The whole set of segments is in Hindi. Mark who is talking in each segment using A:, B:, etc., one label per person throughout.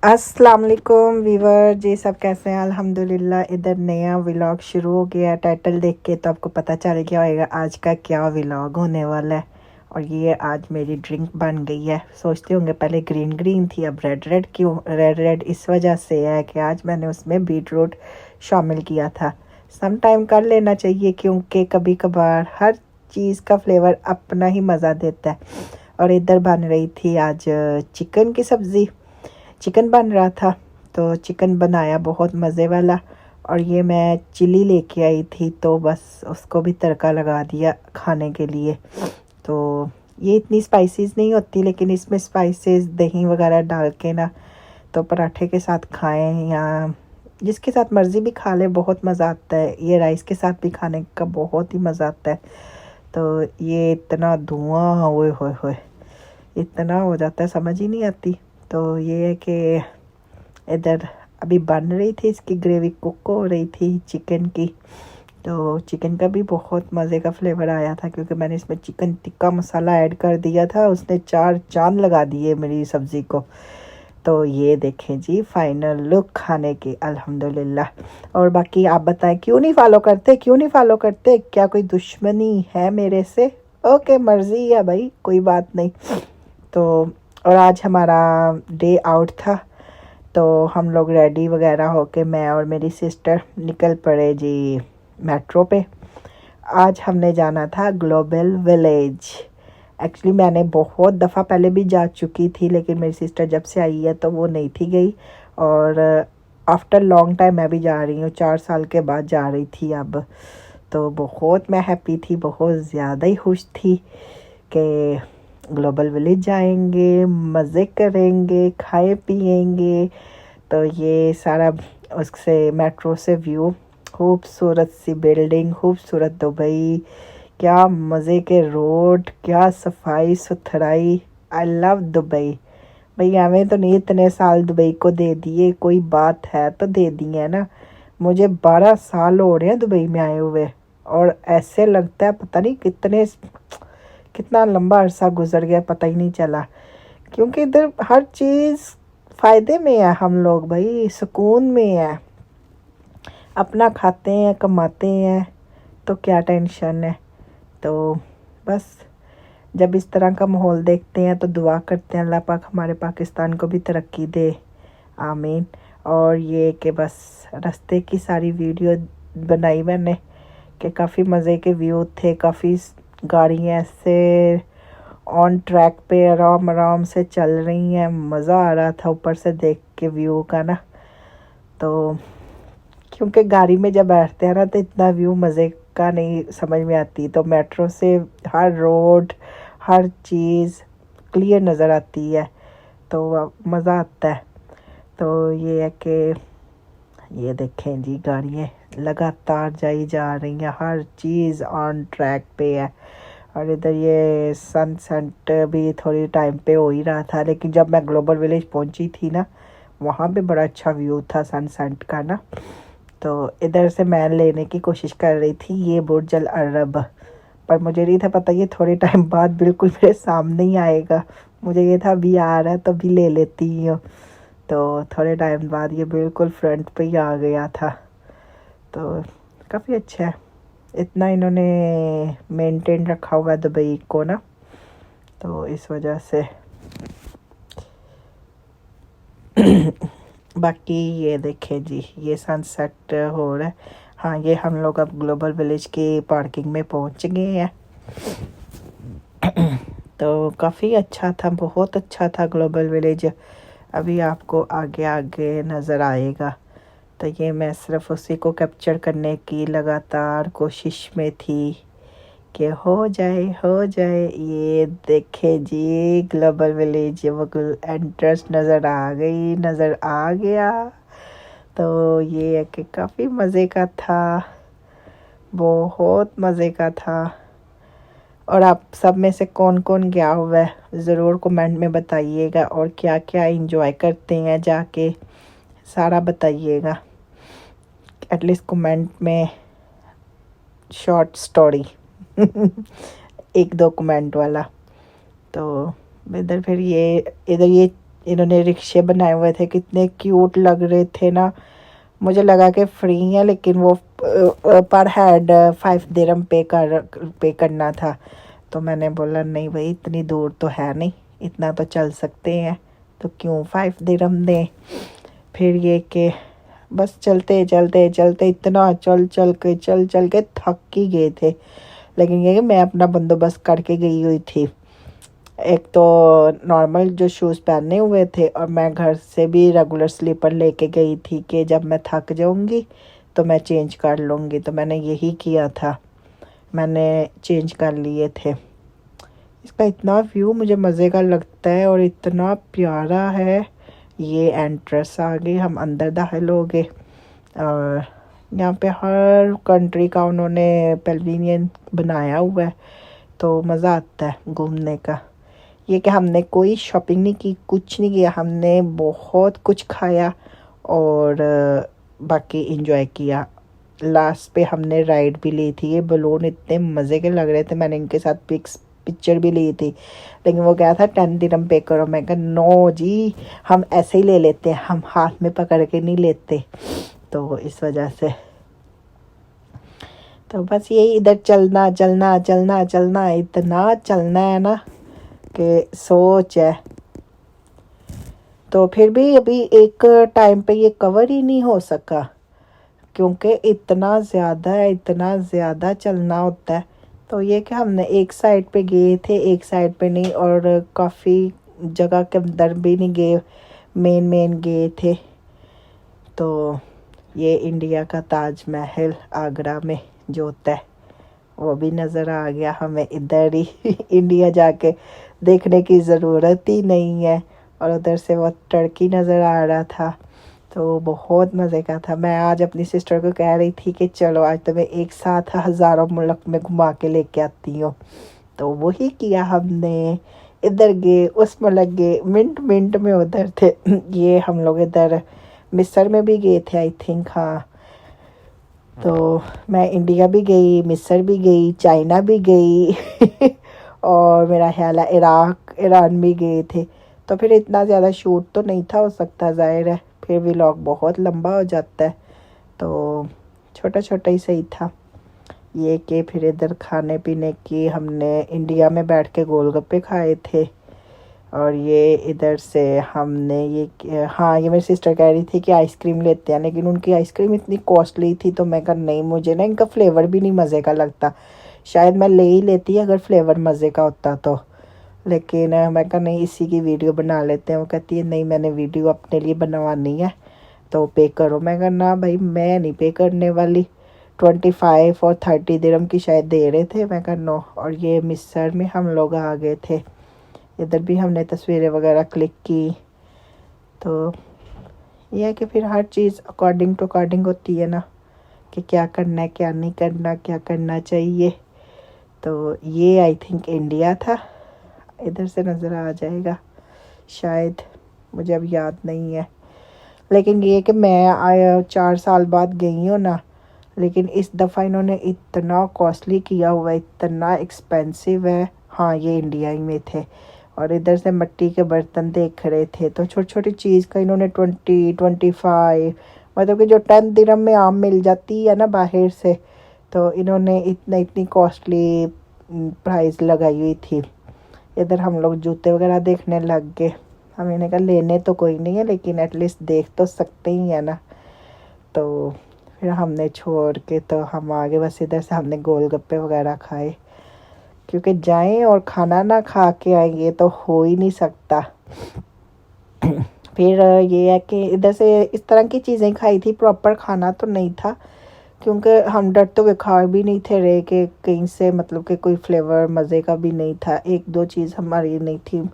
A: अस्सलाम वालेकुम वीवर जी, सब कैसे हैं? अल्हम्दुलिल्लाह। इधर नया व्लॉग शुरू हो गया। टाइटल देख के तो आपको पता चल गया होगा आज का क्या व्लॉग होने वाला है। और ये आज मेरी ड्रिंक बन गई है। सोचते होंगे पहले ग्रीन ग्रीन थी, अब रेड रेड क्यों? रेड रेड इस वजह से है कि आज मैंने उसमें बीट रूट शामिल किया था। सम टाइम कर लेना चाहिए क्योंकि कभी कभार हर चीज़ का फ्लेवर अपना ही मज़ा देता है। और इधर बन रही थी आज चिकन की सब्ज़ी। चिकन बन रहा था तो चिकन बनाया बहुत मज़े वाला। और ये मैं चिली लेके आई थी तो बस उसको भी तड़का लगा दिया खाने के लिए। तो ये इतनी स्पाइसेस नहीं होती, लेकिन इसमें स्पाइसेस दही वगैरह डाल के ना तो पराठे के साथ खाएं या जिसके साथ मर्ज़ी भी खा ले, बहुत मज़ा आता है। ये राइस के साथ भी खाने का बहुत ही मज़ा आता है। तो ये इतना धुआं ओए होए होए इतना हो जाता है, समझ ही नहीं आती। तो ये है कि इधर अभी बन रही थी, इसकी ग्रेवी कुक हो रही थी चिकन की। तो चिकन का भी बहुत मज़े का फ्लेवर आया था क्योंकि मैंने इसमें चिकन टिक्का मसाला ऐड कर दिया था। उसने 4 चांद लगा दिए मेरी सब्ज़ी को। तो ये देखें जी फाइनल लुक खाने की, अल्हम्दुलिल्लाह। और बाकी आप बताएं, क्यों नहीं फॉलो करते? क्यों नहीं फॉलो करते? क्या कोई दुश्मनी है मेरे से? ओके, मर्ज़ी है भाई, कोई बात नहीं। तो और आज हमारा डे आउट था तो हम लोग रेडी वगैरह होके मैं और मेरी सिस्टर निकल पड़े जी मेट्रो पे। आज हमने जाना था ग्लोबल विलेज। एक्चुअली मैंने बहुत दफ़ा पहले भी जा चुकी थी, लेकिन मेरी सिस्टर जब से आई है तो वो नहीं थी गई। और आफ्टर लॉन्ग टाइम मैं भी जा रही हूँ, 4 साल के बाद जा रही थी अब। तो बहुत मैं हैप्पी थी, बहुत ज़्यादा ही खुश थी कि ग्लोबल विलेज जाएंगे, मज़े करेंगे, खाए पिएंगे। तो ये सारा उससे मेट्रो से व्यू, खूबसूरत सी बिल्डिंग, खूबसूरत दुबई, क्या मज़े के रोड, क्या सफाई सुथराई। I love Dubai. भाई हमें तो नहीं, इतने साल दुबई को दे दिए, कोई बात है तो दे दिए है ना। मुझे 12 साल हो रहे हैं दुबई में आए हुए और ऐसे लगता है पता नहीं कितना लंबा अरसा गुजर गया, पता ही नहीं चला। क्योंकि इधर हर चीज़ फ़ायदे में है, हम लोग भाई सुकून में है, अपना खाते हैं कमाते हैं तो क्या टेंशन है। तो बस जब इस तरह का माहौल देखते हैं तो दुआ करते हैं अल्लाह पाक हमारे पाकिस्तान को भी तरक्की दे, आमीन। और ये कि बस रास्ते की सारी वीडियो बनाई मैंने कि काफ़ी मज़े के व्यू थे, काफ़ी गाड़ियाँ ऐसे ऑन ट्रैक पे आराम आराम से चल रही हैं, मज़ा आ रहा था ऊपर से देख के व्यू का ना। तो क्योंकि गाड़ी में जब बैठते हैं ना तो इतना व्यू मज़े का नहीं समझ में आती, तो मेट्रो से हर रोड हर चीज़ क्लियर नज़र आती है तो मज़ा आता है। तो ये है कि ये देखें जी गाड़ियाँ लगातार जाई जा रही हैं, हर चीज़ ऑन ट्रैक पे है। और इधर ये सनसेट भी थोड़ी टाइम पे हो ही रहा था, लेकिन जब मैं ग्लोबल विलेज पहुंची थी ना वहाँ पे बड़ा अच्छा व्यू था सनसेट का ना। तो इधर से मैं लेने की कोशिश कर रही थी ये बुर्ज अल अरब, पर मुझे नहीं था पता ये थोड़े टाइम बाद बिल्कुल मेरे सामने ही आएगा। मुझे ये था अभी आ रहा है तो अभी ले लेती हूँ। तो थोड़े टाइम बाद ये बिल्कुल फ्रंट पे ही आ गया था। तो काफ़ी अच्छा है, इतना इन्होंने मेंटेन रखा हुआ है दुबई को ना, तो इस वजह से। बाकी ये देखें जी ये सनसेट हो रहा है। हाँ, ये हम लोग अब ग्लोबल विलेज की पार्किंग में पहुंच गए हैं। तो काफ़ी अच्छा था, बहुत अच्छा था ग्लोबल विलेज। अभी आपको आगे आगे नज़र आएगा। तो ये मैं सिर्फ उसी को कैप्चर करने की लगातार कोशिश में थी कि हो जाए हो जाए। ये देखे जी ग्लोबल विलेज वो एंट्रेंस नज़र आ गया। तो ये है कि काफ़ी मज़े का था, बहुत मज़े का था। और आप सब में से कौन कौन गया हुआ है ज़रूर कमेंट में बताइएगा, और क्या क्या एंजॉय करते हैं जाके सारा बताइएगा। एटलीस्ट कमेंट में शॉर्ट स्टोरी एक दो कमेंट वाला। तो इधर फिर ये इन्होंने रिक्शे बनाए हुए थे, कितने क्यूट लग रहे थे ना। मुझे लगा कि फ्री है, लेकिन वो पर हेड 5 दिरहम पे करना था। तो मैंने बोला नहीं भाई, इतनी दूर तो है नहीं, इतना तो चल सकते हैं, तो क्यों 5 दिरहम दें। फिर ये कि बस चलते चलते चलते इतना चल चल के थक ही गए थे। लेकिन ये कि मैं अपना बंदोबस्त करके गई हुई थी। एक तो नॉर्मल जो शूज़ पहने हुए थे, और मैं घर से भी रेगुलर स्लीपर लेके गई थी कि जब मैं थक जाऊंगी तो मैं चेंज कर लूँगी। तो मैंने यही किया था, मैंने चेंज कर लिए थे। इसका इतना व्यू मुझे मज़े का लगता है और इतना प्यारा है। ये एंट्रेंस आ गई, हम अंदर दाखिल हो गए। और यहाँ पे हर कंट्री का उन्होंने पेविलियन बनाया हुआ है, तो मज़ा आता है घूमने का। ये कि हमने कोई शॉपिंग नहीं की, कुछ नहीं किया, हमने बहुत कुछ खाया और बाकी एंजॉय किया। लास्ट पे हमने राइड भी ली थी, ये बलून इतने मज़े के लग रहे थे, मैंने इनके साथ पिक्चर भी ली थी। लेकिन वो क्या था, 10 दिरहम पे करो। मैं कहा नो जी, हम ऐसे ही ले लेते हैं, हम हाथ में पकड़ के नहीं लेते। तो इस वजह से तो बस यही, इधर चलना चलना चलना चलना, इतना चलना है ना कि सोच है। तो फिर भी अभी एक टाइम पे ये कवर ही नहीं हो सका, क्योंकि इतना ज़्यादा है, इतना ज़्यादा चलना होता है। तो ये कि हमने एक साइड पे गए थे, एक साइड पे नहीं, और काफ़ी जगह के अंदर भी नहीं गए, मेन गए थे। तो ये इंडिया का ताजमहल आगरा में जो होता है वो भी नज़र आ गया हमें इधर ही। इंडिया जाके देखने की ज़रूरत ही नहीं है। और उधर से वो टर्की नज़र आ रहा था, तो बहुत मज़े का था। मैं आज अपनी सिस्टर को कह रही थी कि चलो आज तो मैं एक साथ हज़ारों मुल्क में घुमा के लेके आती हूँ। तो वही किया हमने, इधर गए, उस मुल्क गए, मिनट मिनट में उधर थे। ये हम लोग इधर मिस्र में भी गए थे आई थिंक, हाँ। तो मैं इंडिया भी गई, मिस्र भी गई, चाइना भी गई और मेरा ख्याल है इराक ईरान भी गए थे। तो फिर इतना ज़्यादा शूट तो नहीं था हो सकता, ज़ाहिर है फिर व्लॉग बहुत लंबा हो जाता है, तो छोटा छोटा ही सही था। ये कि फिर इधर खाने पीने की, हमने इंडिया में बैठ के गोलगप्पे खाए थे। और ये इधर से हमने ये, हाँ, ये मेरी सिस्टर कह रही थी कि आइसक्रीम लेते हैं, लेकिन उनकी आइसक्रीम इतनी कॉस्टली थी, तो मैं कहा नहीं, मुझे ना इनका फ्लेवर भी नहीं मज़े का लगता। शायद मैं ले ही लेती अगर फ्लेवर मज़े का होता तो। लेकिन मैं कहा नहीं, इसी की वीडियो बना लेते हैं। वो कहती है नहीं, मैंने वीडियो अपने लिए बनवानी है, तो पे करो। मैं कहा ना भाई, मैं नहीं पे करने वाली। 25 और 30 दिरहम की शायद दे रहे थे। मैं कहा नो। और ये मिस्र में हम लोग आ गए थे, इधर भी हमने तस्वीरें वगैरह क्लिक की। तो यह है कि फिर हर चीज़ अकॉर्डिंग टू अकॉर्डिंग होती है ना, कि क्या करना है, क्या नहीं करना, क्या करना चाहिए। तो ये आई थिंक इंडिया था, इधर से नज़र आ जाएगा शायद, मुझे अब याद नहीं है। लेकिन ये कि मैं आया 4 साल बाद गई हूँ ना, लेकिन इस दफ़ा इन्होंने इतना कॉस्टली किया हुआ है, इतना एक्सपेंसिव है। हाँ, ये इंडिया ही में थे। और इधर से मिट्टी के बर्तन देख रहे थे, तो छोटी छोटी चीज़ का इन्होंने 25, मतलब कि जो 10 दिरहम में आम मिल जाती है ना बाहर से, तो इन्होंने इतनी कॉस्टली प्राइस लगाई हुई थी। इधर हम लोग जूते वगैरह देखने लग गए। हम इन्हें कहा लेने तो कोई नहीं है, लेकिन एटलीस्ट देख तो सकते ही है ना। तो फिर हमने छोड़ के तो हम आगे, बस इधर से हमने गोलगप्पे वगैरह खाए, क्योंकि जाएं और खाना ना खा के आएंगे तो हो ही नहीं सकता। फिर ये है कि इधर से इस तरह की चीज़ें खाई थी, प्रॉपर खाना तो नहीं था, क्योंकि हम डरते हुए खा भी नहीं थे रहे कि कहीं से, मतलब कि कोई फ्लेवर मज़े का भी नहीं था। एक दो चीज़ हमारी नहीं थी।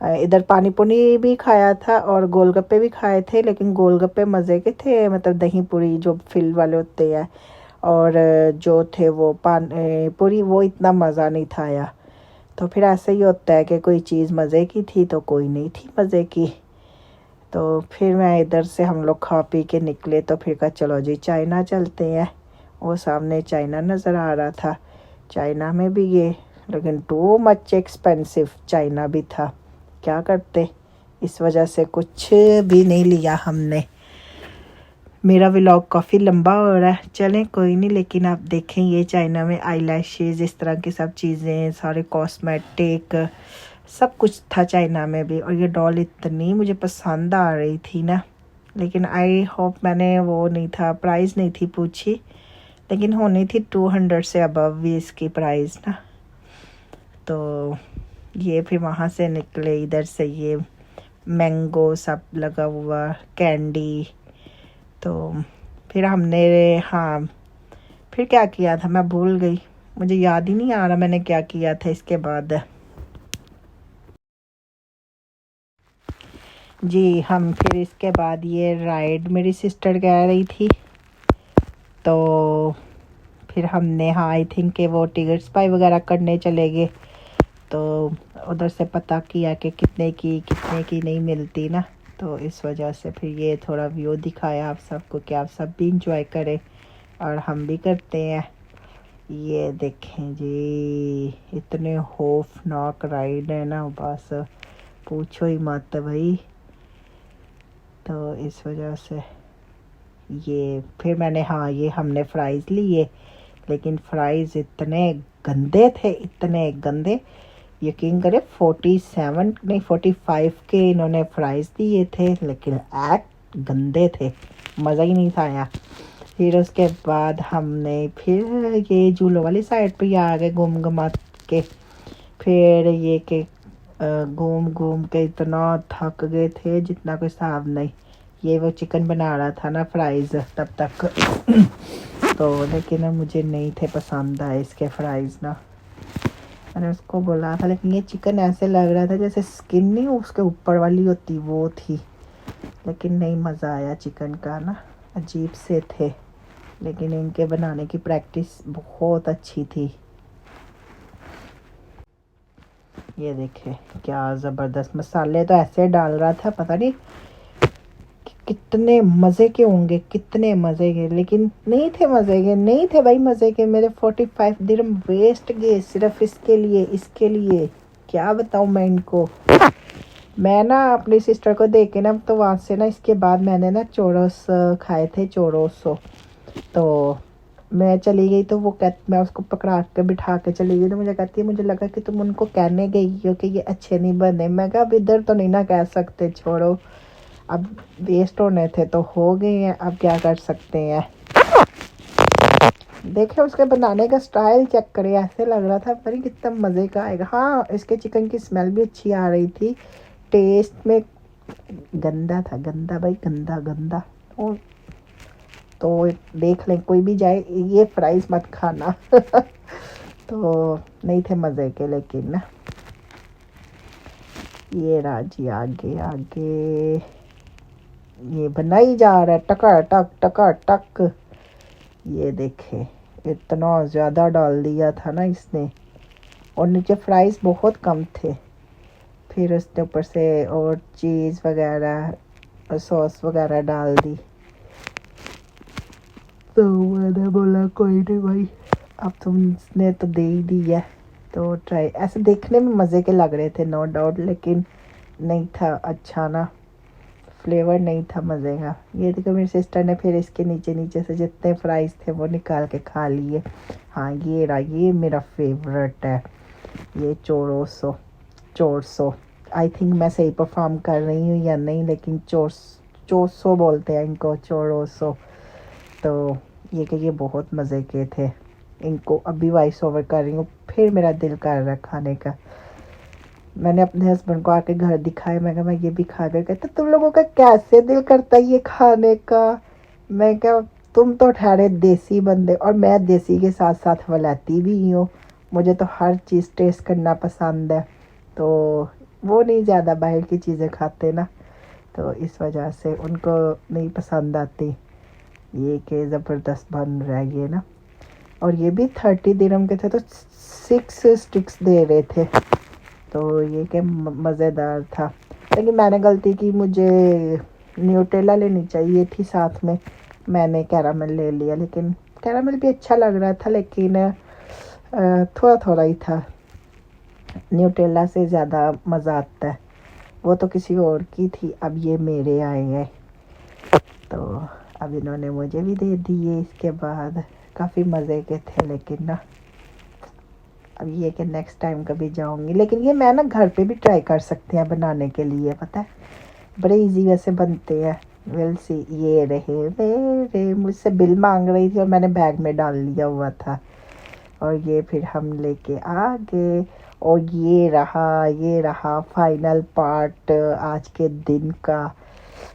A: इधर पानी पुनी भी खाया था और गोलगप्पे भी खाए थे, लेकिन गोलगप्पे मज़े के थे, मतलब दही पूरी जो फिल वाले होते हैं, और जो थे वो पान पूरी, वो इतना मज़ा नहीं था आया। तो फिर ऐसे ही होता है कि कोई चीज़ मज़े की थी तो कोई नहीं थी मज़े की। तो फिर मैं इधर से हम लोग खा पी के निकले, तो फिर कहा चलो जी चाइना चलते हैं। वो सामने चाइना नज़र आ रहा था, चाइना में भी गए, लेकिन टू मच एक्सपेंसिव चाइना भी था। क्या करते, इस वजह से कुछ भी नहीं लिया हमने। मेरा व्लॉग काफ़ी लंबा हो रहा है, चलें कोई नहीं, लेकिन आप देखें ये चाइना में आई लैशेज़, इस तरह की सब चीज़ें, सारे कॉस्मेटिक, सब कुछ था चाइना में भी। और ये डॉल इतनी मुझे पसंद आ रही थी ना, लेकिन आई होप मैंने वो नहीं था, प्राइस नहीं थी पूछी, लेकिन होनी थी 200 से अबव भी इसकी प्राइस ना। तो ये फिर वहाँ से निकले, इधर से ये मैंगो सब लगा हुआ, कैंडी। तो फिर हमने, हाँ, फिर क्या किया था मैं भूल गई, मुझे याद ही नहीं आ रहा मैंने क्या किया था इसके बाद। जी, हम फिर इसके बाद ये राइड मेरी सिस्टर कह रही थी, तो फिर हमने, हाँ, आई थिंक कि वो टिकट स्पाई वगैरह करने चले गए, तो उधर से पता किया कि कितने की नहीं मिलती ना। तो इस वजह से फिर ये थोड़ा व्यू दिखाया आप सबको कि आप सब भी इंजॉय करें और हम भी करते हैं। ये देखें जी, इतने खौफनाक राइड है ना, बस पूछो ही मत भाई। तो इस वजह से ये फिर मैंने, हाँ, ये हमने फ्राइज़ लिए, लेकिन फ्राइज़ इतने गंदे थे, इतने गंदे, यकीन करें 47 नहीं 45 के इन्होंने फ्राइज़ दिए थे, लेकिन एक्ट गंदे थे, मज़ा ही नहीं था आया। फिर उसके बाद हमने फिर ये झूलों वाली साइड पे ही आ गए घूम घुमा के। फिर ये कि घूम घूम के इतना थक गए थे जितना कोई हिसाब नहीं। ये वो चिकन बना रहा था ना फ्राइज़ तब तक तो लेकिन मुझे नहीं थे पसंद आए इसके फ्राइज़ ना। मैंने उसको बोला था, लेकिन ये चिकन ऐसे लग रहा था जैसे स्किन नहीं उसके ऊपर वाली होती वो थी, लेकिन नहीं मज़ा आया चिकन का ना, अजीब से थे। लेकिन इनके बनाने की प्रैक्टिस बहुत अच्छी थी। ये देखे क्या ज़बरदस्त मसाले तो ऐसे डाल रहा था, पता नहीं कितने मज़े के होंगे, कितने मज़े के, लेकिन नहीं थे मज़े के, नहीं थे भाई मज़े के। मेरे 45 दिरहम वेस्ट गए सिर्फ इसके लिए क्या बताऊँ मैं इनको। मैं ना अपनी सिस्टर को देख के ना, तो वहाँ से ना इसके बाद मैंने ना चोरोस खाए थे, चोरोसो। तो मैं चली गई, तो वो मैं उसको पकड़ा के बिठा के चली गई, तो मुझे कहती है मुझे लगा कि तुम उनको कहने गई हो कि ये अच्छे नहीं बने। मैं कहा अब इधर तो नहीं ना कह सकते, छोड़ो, अब वेस्ट होने थे तो हो गए हैं, अब क्या कर सकते हैं। देखे उसके बनाने का स्टाइल चेक करे, ऐसे लग रहा था पता कितना मज़े का आएगा। हाँ, इसके चिकन की स्मेल भी अच्छी आ रही थी, टेस्ट में गंदा था, गंदा भाई, गंदा गंदा। तो देख लें, कोई भी जाए ये फ्राइज़ मत खाना तो नहीं थे मज़े के, लेकिन ना ये राजी आगे आगे ये बनाई जा रहा है, टका टक टका टक। ये देखे इतना ज़्यादा डाल दिया था ना इसने, और नीचे फ्राइज़ बहुत कम थे। फिर उसके ऊपर से और चीज़ वगैरह और सॉस वगैरह डाल दी। तो मैंने बोला कोई नहीं भाई, अब तुमने तो दे ही दी है तो ट्राई। ऐसे देखने में मज़े के लग रहे थे नो डाउट, लेकिन नहीं था अच्छा ना, फ्लेवर नहीं था मज़े का। ये देखो मेरी सिस्टर ने फिर इसके नीचे से जितने फ्राइज़ थे वो निकाल के खा लिए। हाँ, ये रहा, ये मेरा फेवरेट है, ये चोरसो। आई थिंक मैं सही परफॉर्म कर रही हूँ या नहीं, लेकिन चोरसो बोलते हैं इनको, चोरोसो। तो ये बहुत मज़े के थे, इनको अभी वॉइस ओवर कर रही हूँ, फिर मेरा दिल कर रहा है खाने का। मैंने अपने हस्बैंड को आके घर दिखाया, मैं कहा मैं ये भी खा कर, कहते तुम लोगों का कैसे दिल करता है ये खाने का। मैं क्या, तुम तो ठहरे देसी बंदे, और मैं देसी के साथ साथ वलाती भी हूँ, मुझे तो हर चीज़ टेस्ट करना पसंद है। तो वो नहीं ज़्यादा बाहर की चीज़ें खाते ना, तो इस वजह से उनको नहीं पसंद आती। ये कि ज़बरदस्त बन रहा है ये ना, और ये भी 30 दिरहम के थे, तो 6 स्टिक्स दे रहे थे, तो ये कि मज़ेदार था। लेकिन मैंने गलती की, मुझे न्यूटेला लेनी चाहिए थी साथ में, मैंने कैरामल ले लिया, लेकिन कैरामल भी अच्छा लग रहा था, लेकिन थोड़ा थोड़ा ही था, न्यूटेला से ज़्यादा मज़ा आता है। वो तो किसी और की थी, अब ये मेरे आए हैं। तो अब इन्होंने मुझे भी दे दिए। इसके बाद काफ़ी मज़े के थे, लेकिन ना अब ये कि नेक्स्ट टाइम कभी जाऊंगी। लेकिन ये मैं ना घर पे भी ट्राई कर सकते हैं बनाने के लिए, पता है बड़े इजी वैसे बनते हैं। Will see. ये रहे मेरे, मुझसे बिल मांग रही थी और मैंने बैग में डाल लिया हुआ था। और ये फिर हम लेके आ गए। और ये रहा फाइनल पार्ट आज के दिन का।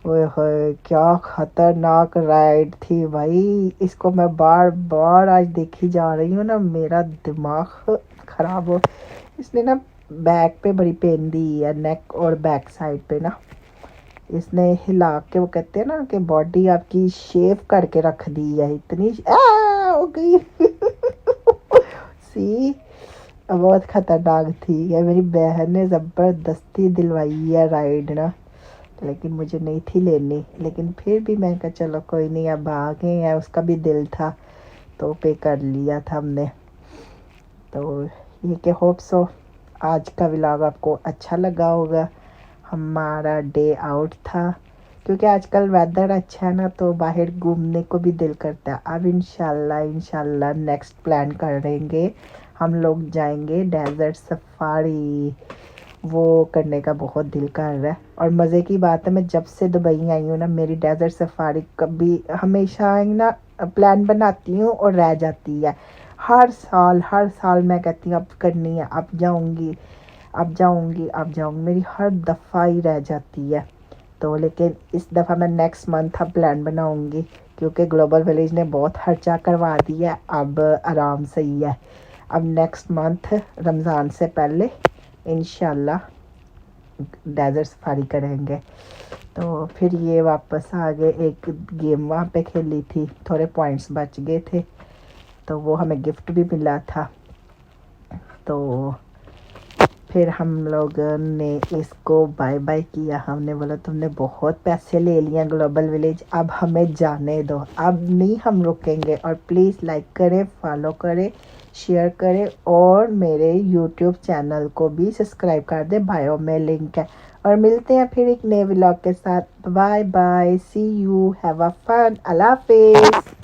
A: ओए होए क्या खतरनाक राइड थी भाई। इसको मैं बार बार आज देखी जा रही हूँ ना, मेरा दिमाग खराब हो। इसने ना बैक पे बड़ी पेन दी है, नेक और बैक साइड पे ना। इसने हिला के, वो कहते हैं ना कि बॉडी आपकी शेव करके रख दी है, इतनी हो गई। सी बहुत खतरनाक थी। ये मेरी बहन ने ज़बरदस्ती दिलवाई है राइड ना, लेकिन मुझे नहीं थी लेनी। लेकिन फिर भी मैं कहा चलो कोई नहीं, अब आ गए हैं, उसका भी दिल था तो पे कर लिया था हमने। तो ये कि होप सो आज का व्लॉग आपको अच्छा लगा होगा। हमारा डे आउट था, क्योंकि आजकल वेदर अच्छा है ना, तो बाहर घूमने को भी दिल करता है। अब इंशाल्लाह नेक्स्ट प्लान करेंगे, हम लोग जाएंगे डेजर्ट सफारी। वो करने का बहुत दिल कर रहा है। और मज़े की बात है, मैं जब से दुबई आई हूँ ना, मेरी डेजर्ट सफारी कभी हमेशा ना प्लान बनाती हूँ और रह जाती है। हर साल मैं कहती हूँ अब करनी है, अब जाऊँगी, मेरी हर दफ़ा ही रह जाती है। तो लेकिन इस दफ़ा मैं नेक्स्ट मंथ अब प्लान बनाऊँगी, क्योंकि ग्लोबल विलेज ने बहुत खर्चा करवा दिया, अब आराम से ही है। अब नेक्स्ट मंथ रमज़ान से पहले इंशाल्लाह डेजर्ट सफारी करेंगे। तो फिर ये वापस आ गए। एक गेम वहाँ पे खेली थी, थोड़े पॉइंट्स बच गए थे, तो वो हमें गिफ्ट भी मिला था। तो फिर हम लोग ने इसको बाय बाय किया। हमने बोला तुमने बहुत पैसे ले लिए ग्लोबल विलेज, अब हमें जाने दो, अब नहीं हम रुकेंगे। और प्लीज़ लाइक करें, फॉलो करें, शेयर करें, और मेरे यूट्यूब चैनल को भी सब्सक्राइब कर दें, बायो में लिंक है। और मिलते हैं फिर एक नए व्लॉग के साथ। Bye bye, see you, have a fun, अल्लाह हाफिज़।